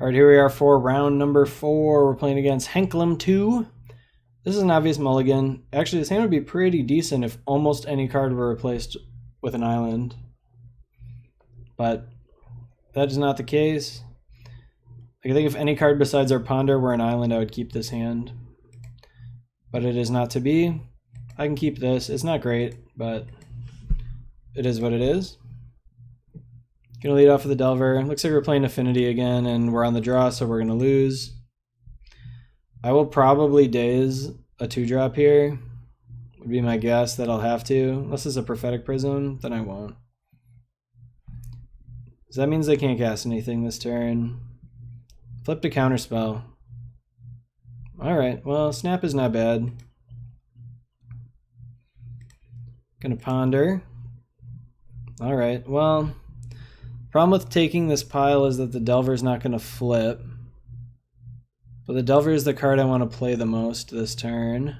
All right, here we are for round number 4. We're playing against Henklem 2. This is an obvious mulligan. Actually, this hand would be pretty decent if almost any card were replaced with an island. But that is not the case. I think if any card besides our Ponder were an island, I would keep this hand. But it is not to be. I can keep this. It's not great, but it is what it is. Gonna lead off with the Delver. Looks like we're playing Affinity again, and we're on the draw, so we're gonna lose. I will probably daze a 2-drop here. Would be my guess that I'll have to. Unless it's a Prophetic Prism, then I won't. So that means they can't cast anything this turn. Flip to Counterspell. Alright, well, Snap is not bad. Gonna Ponder. Alright, well, problem with taking this pile is that the Delver's not gonna flip. But the Delver is the card I want to play the most this turn.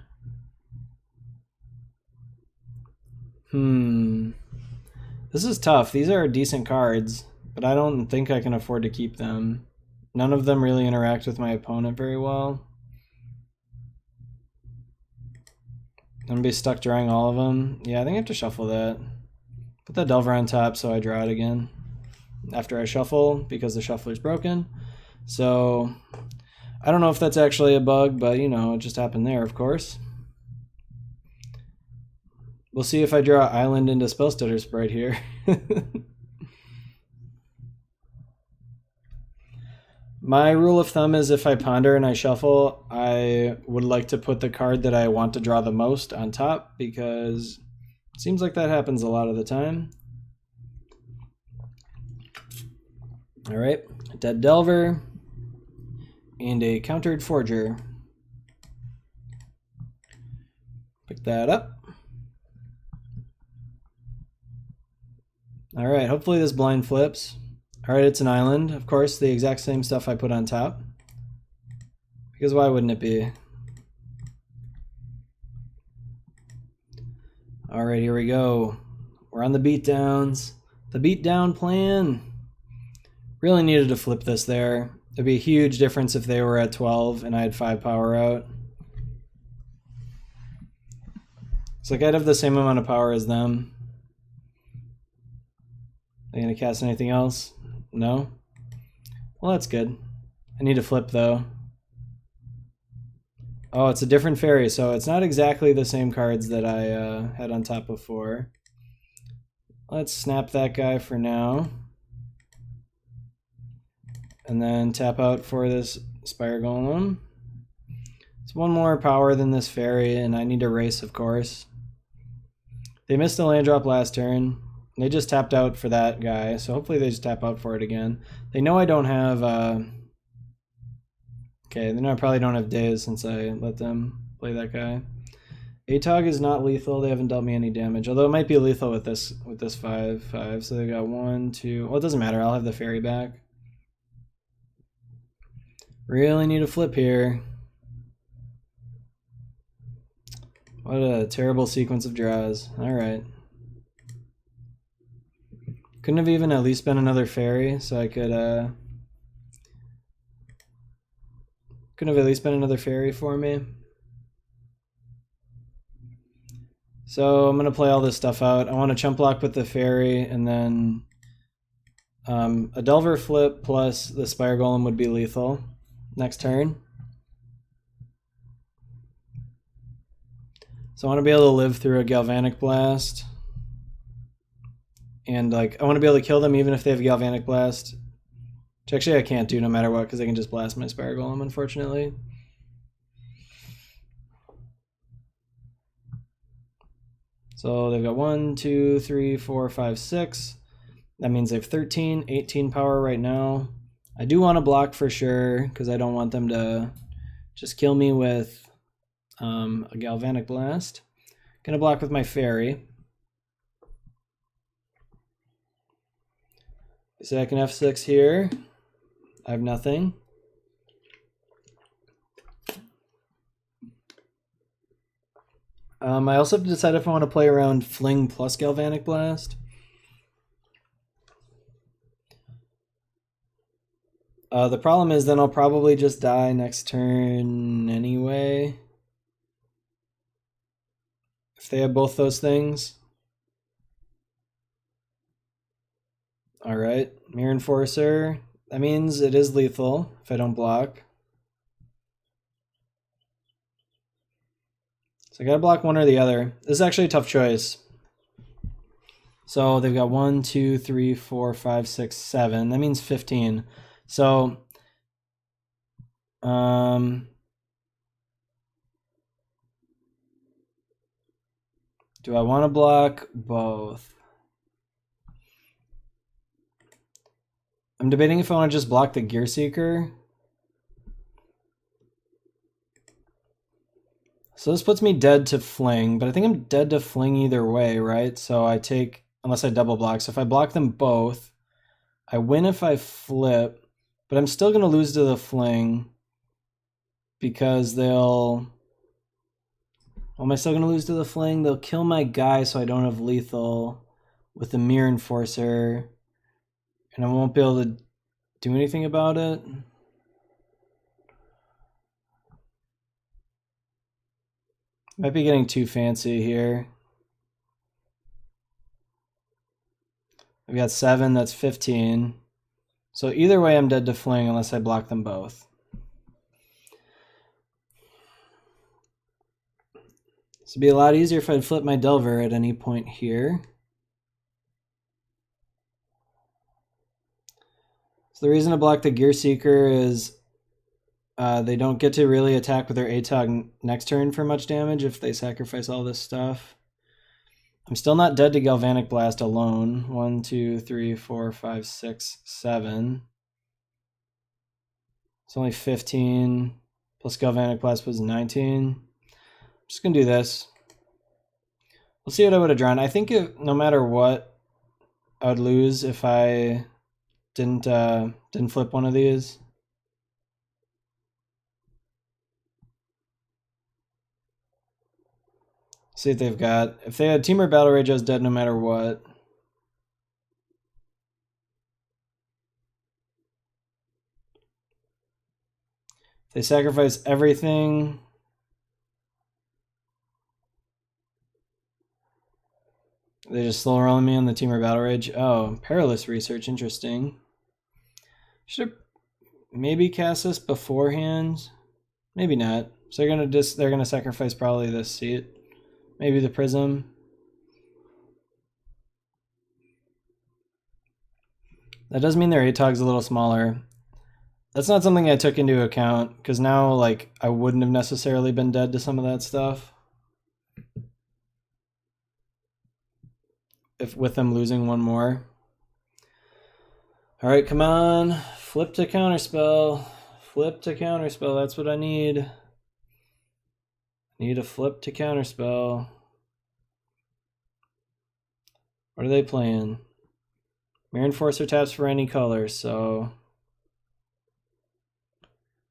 This is tough. These are decent cards, but I don't think I can afford to keep them. None of them really interact with my opponent very well. I'm going to be stuck drawing all of them. Yeah, I think I have to shuffle that. Put that Delver on top so I draw it again after I shuffle, because the shuffler's broken. So I don't know if that's actually a bug, but you know, it just happened there, of course. We'll see if I draw Island into Spellstutter Sprite here. My rule of thumb is if I ponder and I shuffle, I would like to put the card that I want to draw the most on top, because it seems like that happens a lot of the time. All right, Dead Delver and a Countered Forger. Pick that up. All right, hopefully this blind flips. All right, it's an island. Of course, the exact same stuff I put on top. Because why wouldn't it be? All right, here we go. We're on the beatdowns. The beatdown plan. Really needed to flip this there. It'd be a huge difference if they were at 12 and I had 5 power out. It's like I'd have the same amount of power as them. Are they gonna cast anything else? No? Well, that's good. I need to flip though. Oh, it's a different fairy, so it's not exactly the same cards that I had on top before. Let's snap that guy for now. And then tap out for this Spire Golem. It's 1 more power than this fairy, and I need to race, of course. They missed a land drop last turn. They just tapped out for that guy, so hopefully they just tap out for it again. They know I don't have... Okay, they know I probably don't have days since I let them play that guy. Atog is not lethal. They haven't dealt me any damage, although it might be lethal with this 5/5. So they got 1, 2... Well, it doesn't matter. I'll have the fairy back. Really need a flip here. What a terrible sequence of draws. Alright. Couldn't have even at least been another fairy, so I could, couldn't have at least been another fairy for me. So I'm going to play all this stuff out. I want to chump block with the fairy, and then a Delver flip plus the Spire Golem would be lethal next turn. So I want to be able to live through a Galvanic Blast. And like I want to be able to kill them even if they have a Galvanic Blast. Which actually I can't do no matter what, because I can just blast my Spire Golem, unfortunately. So they've got 1, 2, 3, 4, 5, 6. That means they have 13, 18 power right now. I do want to block for sure, because I don't want them to just kill me with a Galvanic Blast. Gonna block with my fairy. So I can F6 here. I have nothing. I also have to decide if I want to play around Fling plus Galvanic Blast. The problem is then I'll probably just die next turn anyway. If they have both those things. Alright, Mirror Enforcer. That means it is lethal if I don't block. So I gotta block one or the other. This is actually a tough choice. So they've got 1, 2, 3, 4, 5, 6, 7. That means 15. So do I want to block both? I'm debating if I want to just block the Gear Seeker. So this puts me dead to Fling, but I think I'm dead to Fling either way, right? So I take, unless I double block. So if I block them both, I win if I flip, but I'm still going to lose to the Fling because they'll... Well, am I still going to lose to the Fling? They'll kill my guy so I don't have lethal with the Mirror Enforcer, and I won't be able to do anything about it. Might be getting too fancy here. I've got 7, that's 15. So either way I'm dead to Fling unless I block them both. This would be a lot easier if I'd flip my Delver at any point here. So the reason to block the Gear Seeker is they don't get to really attack with their ATOG next turn for much damage if they sacrifice all this stuff. I'm still not dead to Galvanic Blast alone. 1, 2, 3, 4, 5, 6, 7. It's only 15. Plus Galvanic Blast was 19. I'm just going to do this. We'll see what I would have drawn. I think no matter what, I would lose if I didn't flip one of these. See what they've got. If they had Temur Battle Rage, I was dead no matter what. If they sacrifice everything. They just slow rolling me on the Temur Battle Rage. Oh, Perilous Research, interesting. Should have maybe cast this beforehand. Maybe not. So they're gonna sacrifice probably this seat. Maybe the Prism. That does mean their ATOG's a little smaller. That's not something I took into account, because now like I wouldn't have necessarily been dead to some of that stuff. If with them losing one more. Alright, come on. Flip to Counterspell. Flip to Counterspell, that's what I need. Need a flip to Counterspell. What are they playing? Mirror Enforcer taps for any color, so...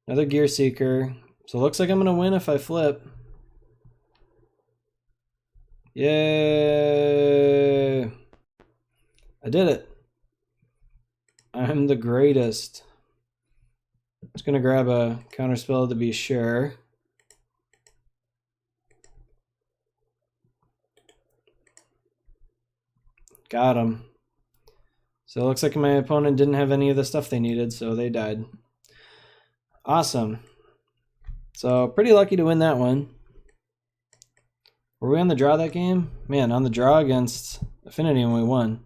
Another Gear Seeker. So it looks like I'm going to win if I flip. Yay! I did it. I'm the greatest. Just going to grab a Counterspell to be sure. Got him. So it looks like my opponent didn't have any of the stuff they needed, so they died. Awesome. So pretty lucky to win that one. Were we on the draw that game? Man, on the draw against Affinity and we won.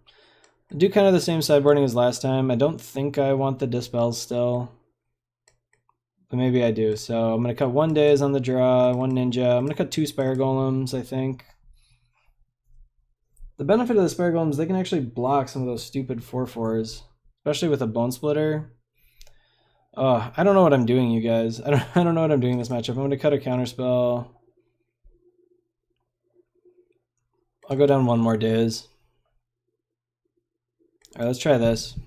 I do kind of the same sideboarding as last time. I don't think I want the Dispels still. But maybe I do. So I'm going to cut 1 Daze on the draw, 1 Ninja. I'm going to cut 2 Spire Golems, I think. The benefit of the Spire Golems, they can actually block some of those stupid 4/4s. Especially with a Bone Splitter. Oh, I don't know what I'm doing, you guys. I don't know what I'm doing in this matchup. I'm going to cut a Counterspell. I'll go down 1 more Daze. Alright, let's try this.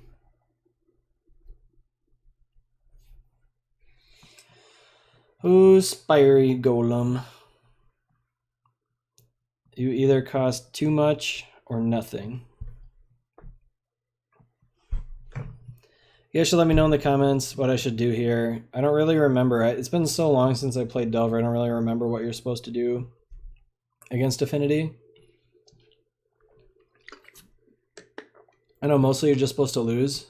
Ooh, Spiry Golem. You either cost too much or nothing. You guys should let me know in the comments what I should do here. I don't really remember. It's been so long since I played Delver. I don't really remember what you're supposed to do against Affinity. I know mostly you're just supposed to lose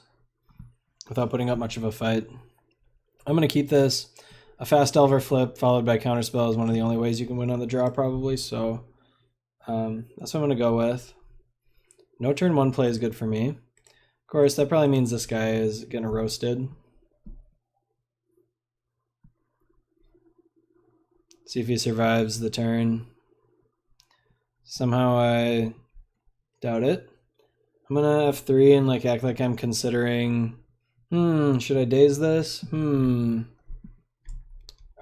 without putting up much of a fight. I'm going to keep this. A fast Delver flip followed by counterspell is one of the only ways you can win on the draw probably, so that's what I'm going to go with. No turn 1 play is good for me. Of course, that probably means this guy is getting roasted. See if he survives the turn. Somehow I doubt it. I'm gonna F3 and like act like I'm considering, should I daze this?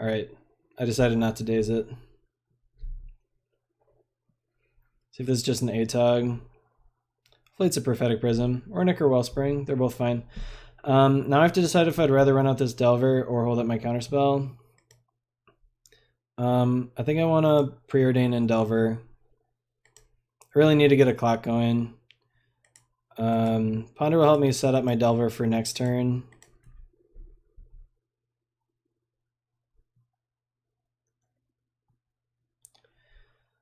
Alright, I decided not to daze it. See if this is just an ATOG. Hopefully it's a Prophetic Prism or Nicker Wellspring. They're both fine. Now I have to decide if I'd rather run out this Delver or hold up my Counterspell. I think I want to Preordain and Delver. I really need to get a clock going. Ponder will help me set up my Delver for next turn.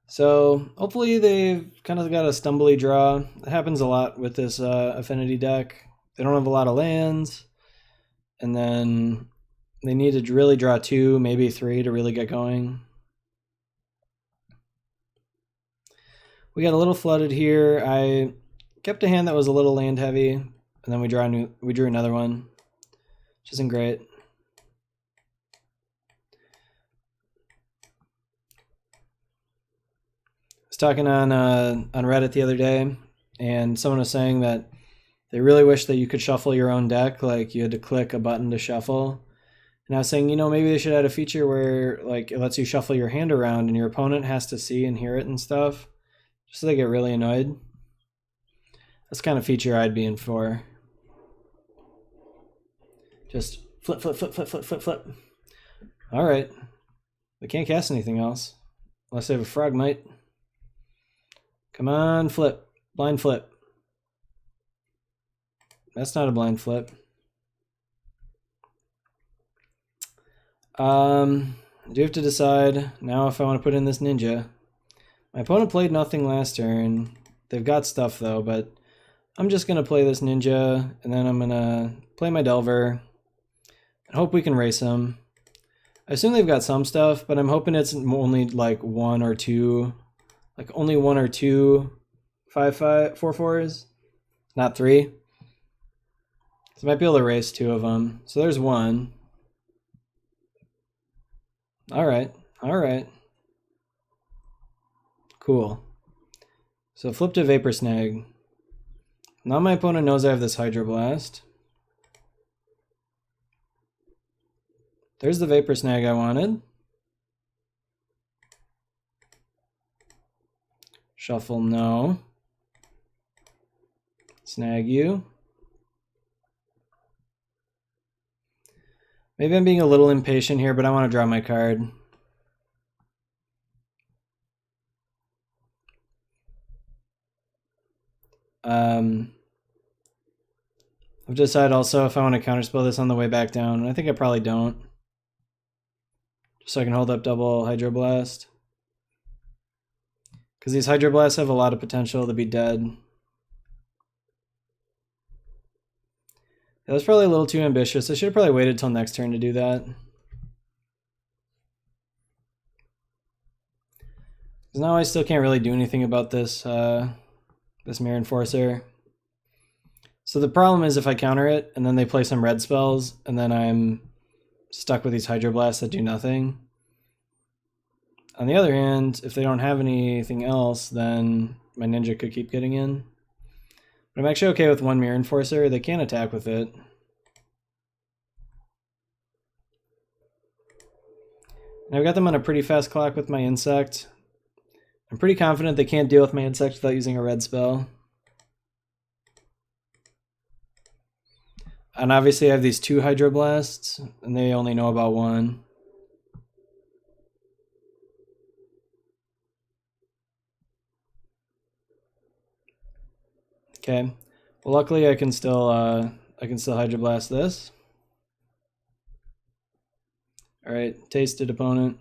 So hopefully they've kind of got a stumbly draw. It happens a lot with this Affinity deck. They don't have a lot of lands, and then they need to really draw 2, maybe 3 to really get going. We got a little flooded here. I kept a hand that was a little land heavy, and then we drew another one, which isn't great. I was talking on Reddit the other day, and someone was saying that they really wish that you could shuffle your own deck, like you had to click a button to shuffle. And I was saying, maybe they should add a feature where like it lets you shuffle your hand around and your opponent has to see and hear it and stuff, just so they get really annoyed. That's the kind of feature I'd be in for. Just flip, flip, flip, flip, flip, flip, flip. All right. We can't cast anything else. Unless they have a Frogmite. Come on, flip. Blind flip. That's not a blind flip. I do have to decide now if I want to put in this ninja. My opponent played nothing last turn. They've got stuff though, but I'm just going to play this ninja, and then I'm going to play my Delver and hope we can race them. I assume they've got some stuff, but I'm hoping it's only like 1 or 2, like only 1 or 2 4/4s, not 3. So I might be able to race 2 of them. So there's 1. All right. Cool. So flip to Vapor Snag. Now my opponent knows I have this Hydroblast. There's the Vapor Snag I wanted. Shuffle, no. Snag you. Maybe I'm being a little impatient here, but I want to draw my card. I've decided also if I want to counterspell this on the way back down. I think I probably don't. Just so I can hold up double Hydroblast. Because these Hydroblasts have a lot of potential to be dead. That was probably a little too ambitious. I should have probably waited till next turn to do that. Because now I still can't really do anything about this, this Mirror Enforcer. So the problem is if I counter it, and then they play some red spells, and then I'm stuck with these Hydroblasts that do nothing. On the other hand, if they don't have anything else, then my ninja could keep getting in. But I'm actually okay with 1 Mirror Enforcer. They can't attack with it. And I've got them on a pretty fast clock with my Insect. I'm pretty confident they can't deal with my Insect without using a red spell. And obviously I have these 2 Hydroblasts, and they only know about 1. Okay. Well, luckily I can still I can still Hydroblast this. Alright, tasted opponent.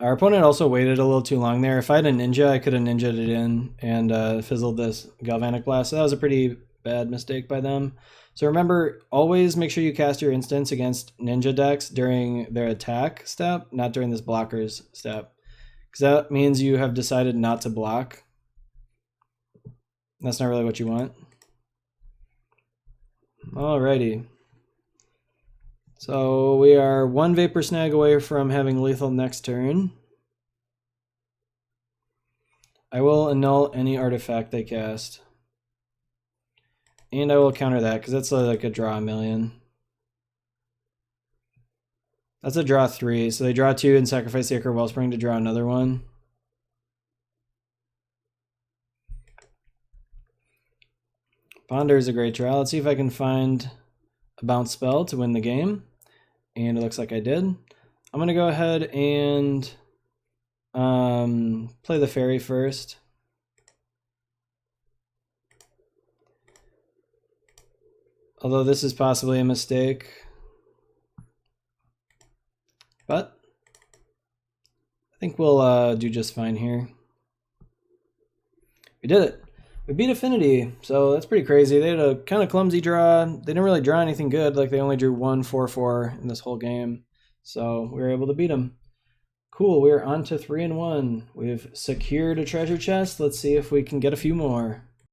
Our opponent also waited a little too long there. If I had a ninja, I could have ninja'd it in and fizzled this Galvanic Blast. So that was a pretty bad mistake by them. So remember, always make sure you cast your instants against ninja decks during their attack step, not during this blockers step. Because that means you have decided not to block. That's not really what you want. Alrighty. So we are one Vapor Snag away from having lethal next turn. I will annul any artifact they cast. And I will counter that, because that's like a draw a million. That's a draw 3, so they draw 2 and sacrifice the Acre Wellspring to draw another one. Ponder is a great draw. Let's see if I can find a bounce spell to win the game. And it looks like I did. I'm going to go ahead and play the fairy first. Although this is possibly a mistake. But I think we'll do just fine here. We did it. We beat Affinity, so that's pretty crazy. They had a kind of clumsy draw. They didn't really draw anything good. Like, they only drew 1 4/4 in this whole game. So we were able to beat them. Cool, we're on to 3-1. We've secured a treasure chest. Let's see if we can get a few more.